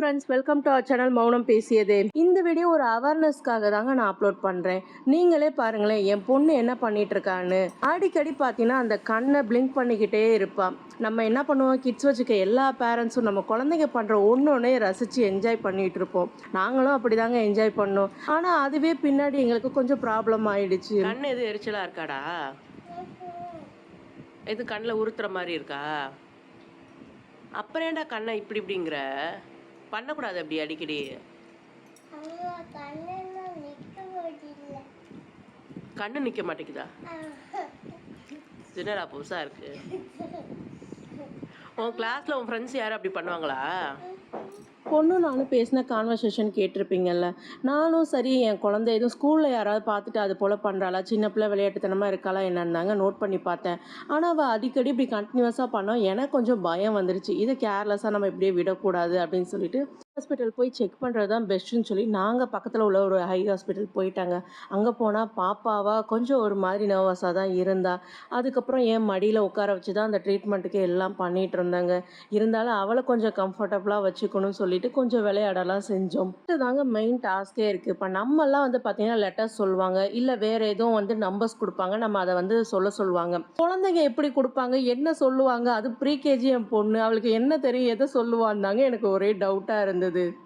Friends, welcome to our channel Mounam Pesiyadhe. இந்த video ஒரு அவேர்னஸ்க்காக தாங்க நான் அப்லோட் பண்ணுறேன். நீங்களே பாருங்களேன், என் பொண்ணு என்ன பண்ணிட்டு இருக்கான்னு. அடிக்கடி பார்த்தீங்கன்னா அந்த கண்ணை பிளிங்க் பண்ணிக்கிட்டே இருப்பான். நம்ம என்ன பண்ணுவோம், கிட்ஸ் வச்சுக்க எல்லா பேரண்ட்ஸும் நம்ம குழந்தைங்க பண்ணுற ஒன்றொன்னே ரசித்து என்ஜாய் பண்ணிகிட்டு இருப்போம். நாங்களும் அப்படி தாங்க என்ஜாய் பண்ணோம். ஆனால் அதுவே பின்னாடி எங்களுக்கு கொஞ்சம் ப்ராப்ளம் ஆயிடுச்சு. கண் எது எரிச்சலாக இருக்காடா? எது கண்ணில் உறுத்துற மாதிரி இருக்கா? அப்புறம் ஏன்டா கண்ணை இப்படிங்கிற? பண்ணக்கூடாது அப்படி அடிக்கடி. கண்ணு நிற்க மாட்டேங்குதா? என்னடா புதுசாக இருக்கு. உன் கிளாஸில் உன் ஃப்ரெண்ட்ஸ் யாரும் அப்படி பண்ணுவாங்களா? பொண்ணு நானும் பேசின கான்வர்சேஷன் கேட்டிருப்பீங்கல்ல. நானும் சரி என் குழந்தை எதுவும் ஸ்கூலில் யாராவது பார்த்துட்டு அது போல் பண்ணுறாளா, சின்ன பிள்ளை விளையாட்டுத்தனமாக இருக்காளா என்னன்னாங்க நோட் பண்ணி பார்த்தேன். ஆனால் அவள் அடிக்கடி இப்படி கண்டினியூஸாக பண்ணோம். எனக்கு கொஞ்சம் பயம் வந்துருச்சு. இதை கேர்லெஸ்ஸாக நம்ம இப்படியே விடக்கூடாது அப்படின்னு சொல்லிட்டு ஹாஸ்பிட்டல் போய் செக் பண்ணுறது தான் பெஸ்ட்டுன்னு சொல்லி நாங்கள் பக்கத்தில் உள்ள ஒரு ஹை ஹாஸ்பிட்டல் போயிட்டாங்க. அங்கே போனால் பாப்பாவா கொஞ்சம் ஒரு மாதிரி நர்வஸாக தான் இருந்தா. அதுக்கப்புறம் என் மடியில் உட்கார வச்சு தான் அந்த ட்ரீட்மெண்ட்டுக்கு எல்லாம் பண்ணிகிட்டு இருந்தாங்க. இருந்தாலும் அவளை கொஞ்சம் கம்ஃபர்டபுளாக வச்சுக்கணும்னு சொல்லிட்டு கொஞ்சம் விளையாடலாம் செஞ்சோம். இதுதாங்க மெயின் டாஸ்கே இருக்குது. இப்போ நம்மெல்லாம் வந்து பார்த்திங்கன்னா லெட்டர்ஸ் சொல்லுவாங்க, இல்லை வேறு எதுவும் வந்து நம்பர்ஸ் கொடுப்பாங்க, நம்ம அதை வந்து சொல்லுவாங்க. குழந்தைங்க எப்படி கொடுப்பாங்க, என்ன சொல்லுவாங்க? அது ப்ரீகேஜி என் பொண்ணு, அவளுக்கு என்ன தெரியும், எதை சொல்லுவான்னாங்க எனக்கு ஒரே டவுட்டாக இருந்தது.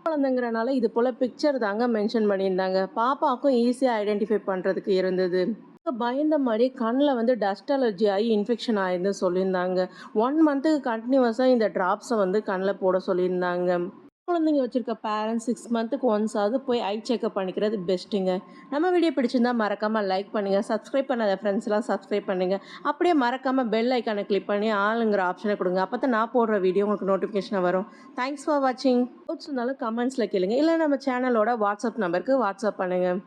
குழந்தைங்கிறனால இது போல் பிக்சர் தாங்க மென்ஷன் பண்ணியிருந்தாங்க. பாப்பாவுக்கும் ஈஸியாக ஐடென்டிஃபை பண்ணுறதுக்கு இருந்தது. பயந்த மாதிரி கண்ணில் வந்து டஸ்ட் அலர்ஜி ஆகி இன்ஃபெக்ஷன் ஆயிருந்து சொல்லியிருந்தாங்க. 1 மந்த்துக்கு கண்டினியூஸாக இந்த ட்ராப்ஸை வந்து கண்ணில் போட சொல்லியிருந்தாங்க. குழந்தைங்க வச்சுருக்க பேரண்ட்ஸ் 6 மந்த்துக்கு ஒன்ஸாவது போய் ஐ செக்அப் பண்ணிக்கிறது பெஸ்ட்டுங்க. நம்ம வீடியோ பிடிச்சிருந்தா மறக்காமல் லைக் பண்ணுங்கள். சப்ஸ்கிரைப் பண்ணாத ஃப்ரெண்ட்ஸ்லாம் சப்ஸ்கிரைப் பண்ணுங்கள். அப்படியே மறக்காமல் பெல் ஐக்கானை கிளிக் பண்ணி ஆளுங்கிற ஆப்ஷனை கொடுங்க. அப்போ தான் நான் போடுற வீடியோ உங்களுக்கு நோட்டிஃபிகேஷன் வரும். தேங்க்ஸ் ஃபார் வாட்சிங். டவுட்ஸ் இருந்தாலும் கமெண்ட்ஸில் கேளுங்க, இல்லை நம்ம சேனலோட வாட்ஸ்அப் நம்பருக்கு வாட்ஸ்அப் பண்ணுங்கள்.